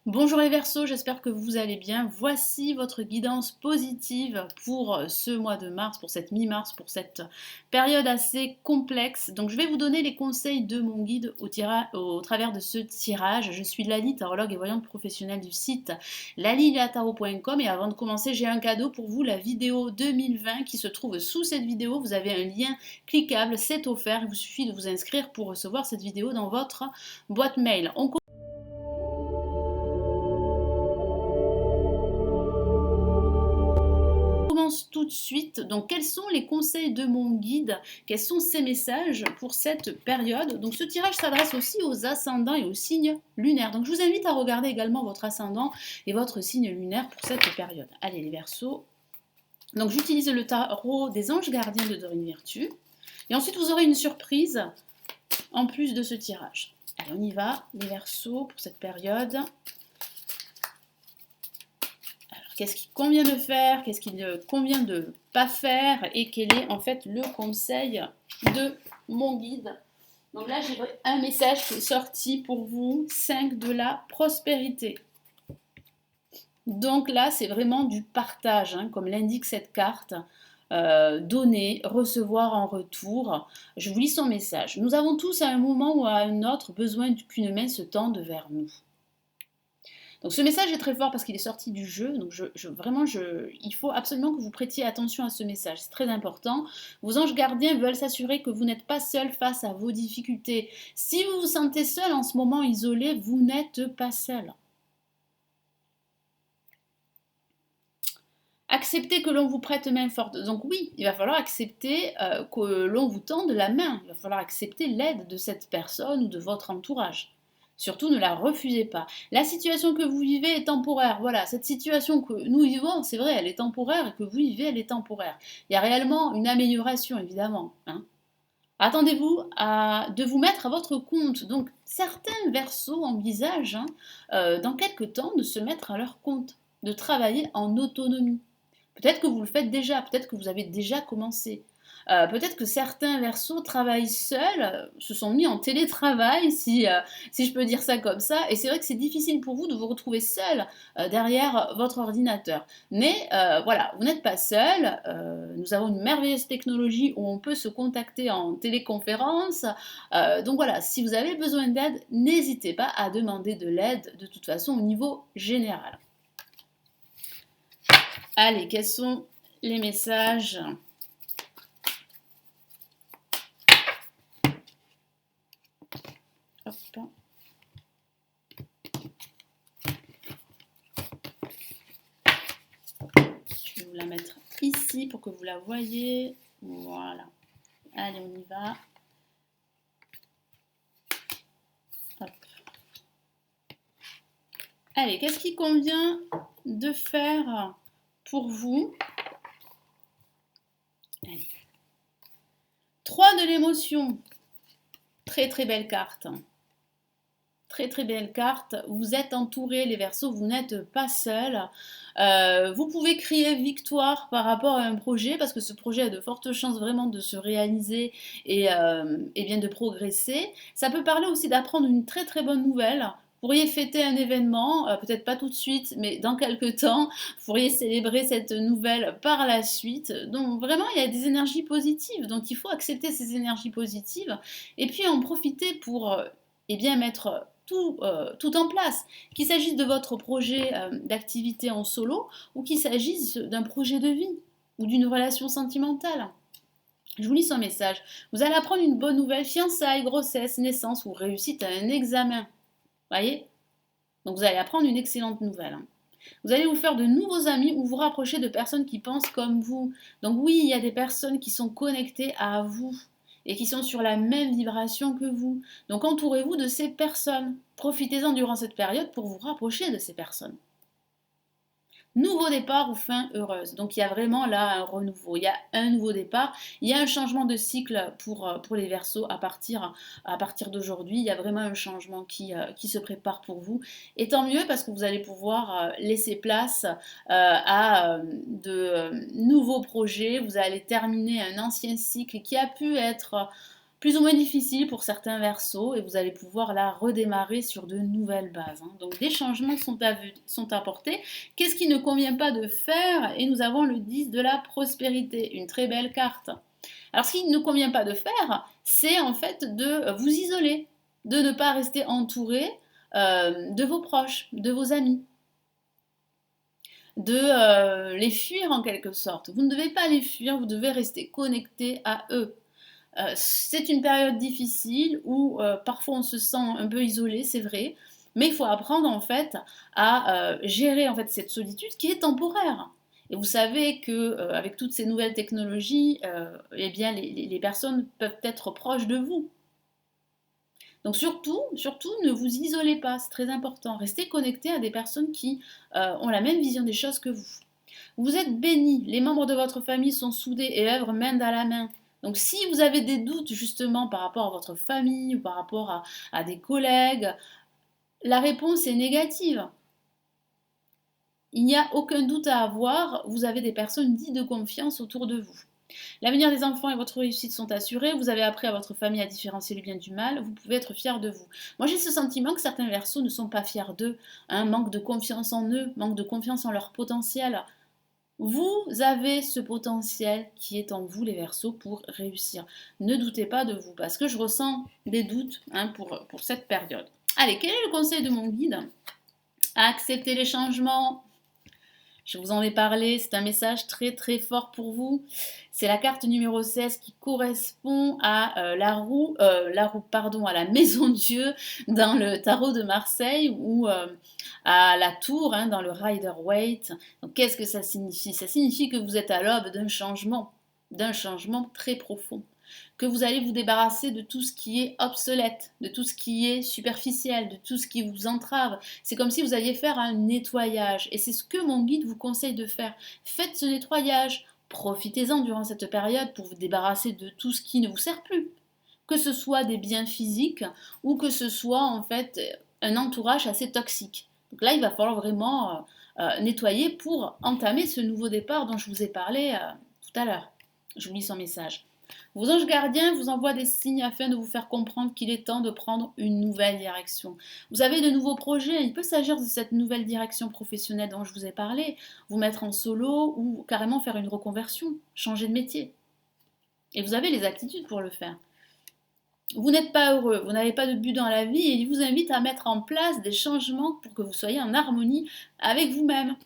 Bonjour les Verseaux, j'espère que vous allez bien. Voici votre guidance positive pour ce mois de mars, pour cette mi-mars, pour cette période assez complexe. Donc je vais vous donner les conseils de mon guide au travers de ce tirage. Je suis Lali, tarologue et voyante professionnelle du site laliliataro.com et avant de commencer, j'ai un cadeau pour vous, la vidéo 2020 qui se trouve sous cette vidéo. Vous avez un lien cliquable, c'est offert. Il vous suffit de vous inscrire pour recevoir cette vidéo dans votre boîte mail. Commence tout de suite. Donc, quels sont les conseils de mon guide? Quels sont ses messages pour cette période? Donc, ce tirage s'adresse aussi aux ascendants et aux signes lunaires. Donc, je vous invite à regarder également votre ascendant et votre signe lunaire pour cette période. Allez, les Verseaux. Donc, j'utilise le tarot des anges gardiens de Dorine Virtue. Et ensuite, vous aurez une surprise en plus de ce tirage. Allez, on y va, les Verseaux, pour cette période. Qu'est-ce qu'il convient de faire, qu'est-ce qu'il convient de ne pas faire et quel est en fait le conseil de mon guide. Donc là, j'ai un message qui est sorti pour vous, 5 de la prospérité. Donc là, c'est vraiment du partage, hein, comme l'indique cette carte. Donner, recevoir en retour. Je vous lis son message. Nous avons tous à un moment ou à un autre besoin qu'une main se tende vers nous. Donc ce message est très fort parce qu'il est sorti du jeu. Donc il faut absolument que vous prêtiez attention à ce message. C'est très important. Vos anges gardiens veulent s'assurer que vous n'êtes pas seul face à vos difficultés. Si vous vous sentez seul en ce moment isolé, vous n'êtes pas seul. Acceptez que l'on vous prête main forte. Donc oui, il va falloir accepter que l'on vous tende la main. Il va falloir accepter l'aide de cette personne ou de votre entourage. Surtout, ne la refusez pas. La situation que vous vivez est temporaire. Voilà, cette situation que nous vivons, c'est vrai, elle est temporaire et que vous vivez, elle est temporaire. Il y a réellement une amélioration, évidemment. Hein. Attendez-vous de vous mettre à votre compte. Donc, certains Verseaux envisagent, dans quelques temps, de se mettre à leur compte, de travailler en autonomie. Peut-être que vous le faites déjà, peut-être que vous avez déjà commencé. Peut-être que certains Verseaux travaillent seuls, se sont mis en télétravail, si je peux dire ça comme ça, et c'est vrai que c'est difficile pour vous de vous retrouver seul derrière votre ordinateur. Mais voilà, vous n'êtes pas seul, nous avons une merveilleuse technologie où on peut se contacter en téléconférence, donc voilà, si vous avez besoin d'aide, n'hésitez pas à demander de l'aide de toute façon au niveau général. Allez, quels sont les messages ? Hop. Je vais vous la mettre ici pour que vous la voyez. Voilà. Allez, on y va. Hop. Allez, qu'est-ce qui convient de faire pour vous? Allez. 3 de l'émotion. Très très belle carte. Très très belle carte. Vous êtes entourés, les Verseaux, vous n'êtes pas seuls. Vous pouvez crier victoire par rapport à un projet parce que ce projet a de fortes chances vraiment de se réaliser et bien de progresser. Ça peut parler aussi d'apprendre une très très bonne nouvelle. Vous pourriez fêter un événement, peut-être pas tout de suite, mais dans quelques temps, vous pourriez célébrer cette nouvelle par la suite. Donc vraiment, il y a des énergies positives. Donc il faut accepter ces énergies positives et puis en profiter pour bien mettre tout en place. Qu'il s'agisse de votre projet d'activité en solo ou qu'il s'agisse d'un projet de vie ou d'une relation sentimentale. Je vous lis son message. Vous allez apprendre une bonne nouvelle, fiançailles, grossesse, naissance ou réussite à un examen. Voyez? Donc vous allez apprendre une excellente nouvelle. Hein. Vous allez vous faire de nouveaux amis ou vous rapprocher de personnes qui pensent comme vous. Donc oui, il y a des personnes qui sont connectées à vous et qui sont sur la même vibration que vous. Donc entourez-vous de ces personnes. Profitez-en durant cette période pour vous rapprocher de ces personnes. Nouveau départ ou fin heureuse. Donc il y a vraiment là un renouveau, il y a un nouveau départ, il y a un changement de cycle pour les Verseaux à partir d'aujourd'hui. Il y a vraiment un changement qui se prépare pour vous. Et tant mieux parce que vous allez pouvoir laisser place à de nouveaux projets. Vous allez terminer un ancien cycle qui a pu être plus ou moins difficile pour certains versos et vous allez pouvoir là redémarrer sur de nouvelles bases. Donc des changements sont apportés. Qu'est-ce qui ne convient pas de faire? Et nous avons le 10 de la prospérité, une très belle carte. Alors ce qui ne convient pas de faire, c'est en fait de vous isoler, de ne pas rester entouré de vos proches, de vos amis, de les fuir en quelque sorte. Vous ne devez pas les fuir, vous devez rester connecté à eux. C'est une période difficile où parfois on se sent un peu isolé, c'est vrai, mais il faut apprendre en fait à gérer en fait cette solitude qui est temporaire. Et vous savez que avec toutes ces nouvelles technologies, eh bien les personnes peuvent être proches de vous. Donc surtout, surtout, ne vous isolez pas, c'est très important. Restez connecté à des personnes qui ont la même vision des choses que vous. Vous êtes bénis, les membres de votre famille sont soudés et œuvrent main dans la main. Donc si vous avez des doutes justement par rapport à votre famille ou par rapport à des collègues, la réponse est négative. Il n'y a aucun doute à avoir, vous avez des personnes dites de confiance autour de vous. L'avenir des enfants et votre réussite sont assurés, vous avez appris à votre famille à différencier le bien du mal, vous pouvez être fiers de vous. Moi j'ai ce sentiment que certains versos ne sont pas fiers d'eux, manque de confiance en eux, manque de confiance en leur potentiel. Vous avez ce potentiel qui est en vous les Verseaux pour réussir. Ne doutez pas de vous parce que je ressens des doutes pour cette période. Allez, quel est le conseil de mon guide? Accepter les changements. Je vous en ai parlé, c'est un message très très fort pour vous. C'est la carte numéro 16 qui correspond à à la maison Dieu dans le tarot de Marseille ou à la tour dans le Rider-Waite. Donc qu'est-ce que ça signifie? Ça signifie que vous êtes à l'aube d'un changement très profond, que vous allez vous débarrasser de tout ce qui est obsolète, de tout ce qui est superficiel, de tout ce qui vous entrave. C'est comme si vous alliez faire un nettoyage. Et c'est ce que mon guide vous conseille de faire. Faites ce nettoyage. Profitez-en durant cette période pour vous débarrasser de tout ce qui ne vous sert plus. Que ce soit des biens physiques ou que ce soit en fait un entourage assez toxique. Donc là, il va falloir vraiment nettoyer pour entamer ce nouveau départ dont je vous ai parlé tout à l'heure. Je vous lis son message. Vos anges gardiens vous envoient des signes afin de vous faire comprendre qu'il est temps de prendre une nouvelle direction. Vous avez de nouveaux projets, il peut s'agir de cette nouvelle direction professionnelle dont je vous ai parlé, vous mettre en solo ou carrément faire une reconversion, changer de métier. Et vous avez les aptitudes pour le faire. Vous n'êtes pas heureux, vous n'avez pas de but dans la vie et il vous invite à mettre en place des changements pour que vous soyez en harmonie avec vous-même.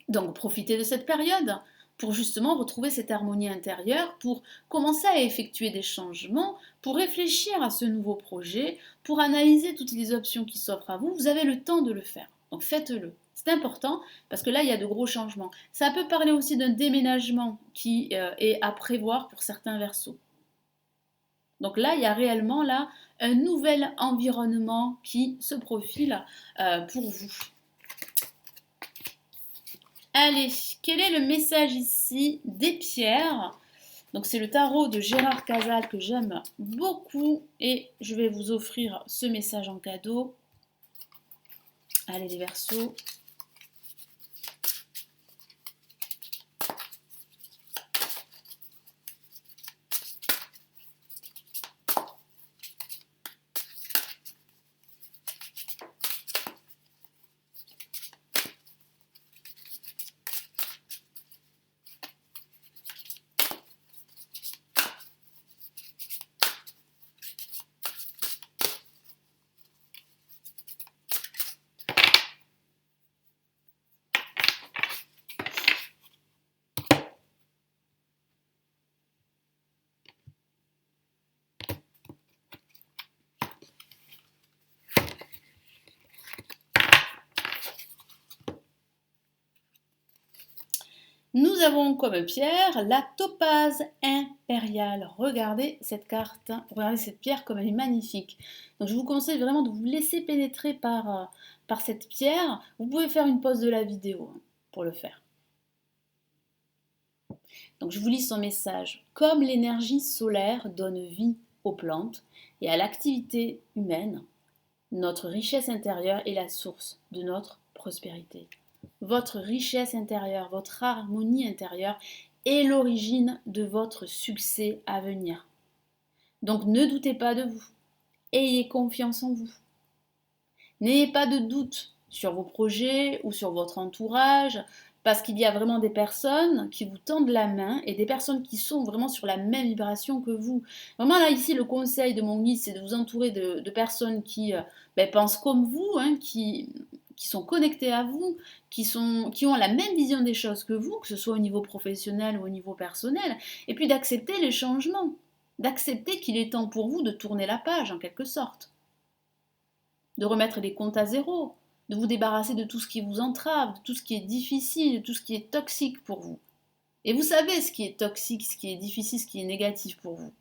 Donc profitez de cette période pour justement retrouver cette harmonie intérieure, pour commencer à effectuer des changements, pour réfléchir à ce nouveau projet, pour analyser toutes les options qui s'offrent à vous. Vous avez le temps de le faire. Donc faites-le. C'est important parce que là, il y a de gros changements. Ça peut parler aussi d'un déménagement qui est à prévoir pour certains versos. Donc là, il y a réellement là un nouvel environnement qui se profile pour vous. Allez, quel est le message ici des pierres? Donc c'est le tarot de Gérard Casal que j'aime beaucoup et je vais vous offrir ce message en cadeau. Allez les Verseaux. Nous avons comme pierre la topaze impériale. Regardez cette carte, regardez cette pierre comme elle est magnifique. Donc je vous conseille vraiment de vous laisser pénétrer par cette pierre. Vous pouvez faire une pause de la vidéo pour le faire. Donc je vous lis son message. Comme l'énergie solaire donne vie aux plantes et à l'activité humaine, notre richesse intérieure est la source de notre prospérité. Votre richesse intérieure, votre harmonie intérieure est l'origine de votre succès à venir. Donc ne doutez pas de vous. Ayez confiance en vous. N'ayez pas de doute sur vos projets ou sur votre entourage, parce qu'il y a vraiment des personnes qui vous tendent la main et des personnes qui sont vraiment sur la même vibration que vous. Vraiment là, ici, le conseil de mon guide, c'est de vous entourer de personnes qui pensent comme vous, hein, qui sont connectées à vous, qui ont la même vision des choses que vous, que ce soit au niveau professionnel ou au niveau personnel, et puis d'accepter les changements, d'accepter qu'il est temps pour vous de tourner la page en quelque sorte, de remettre les comptes à zéro, de vous débarrasser de tout ce qui vous entrave, de tout ce qui est difficile, de tout ce qui est toxique pour vous. Et vous savez ce qui est toxique, ce qui est difficile, ce qui est négatif pour vous.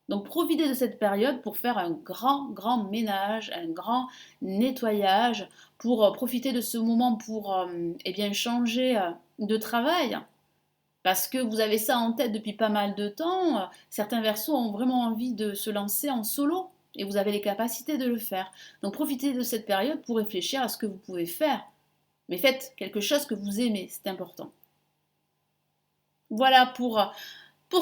Donc profitez de cette période pour faire un grand ménage, un grand nettoyage, pour profiter de ce moment pour changer de travail. Parce que vous avez ça en tête depuis pas mal de temps. Certains versos ont vraiment envie de se lancer en solo et vous avez les capacités de le faire. Donc profitez de cette période pour réfléchir à ce que vous pouvez faire. Mais faites quelque chose que vous aimez, c'est important. Voilà pour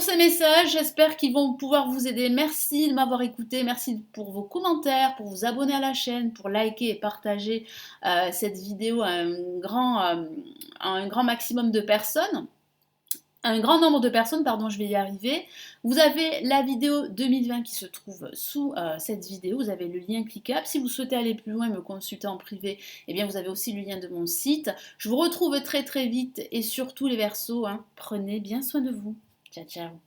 ces messages, j'espère qu'ils vont pouvoir vous aider. Merci de m'avoir écouté, merci pour vos commentaires, pour vous abonner à la chaîne, pour liker et partager cette vidéo à un grand maximum de personnes. Un grand nombre de personnes, pardon, je vais y arriver. Vous avez la vidéo 2020 qui se trouve sous cette vidéo, vous avez le lien cliquable. Si vous souhaitez aller plus loin et me consulter en privé, eh bien vous avez aussi le lien de mon site. Je vous retrouve très vite et surtout les Verseaux, hein, prenez bien soin de vous. Ciao, ciao.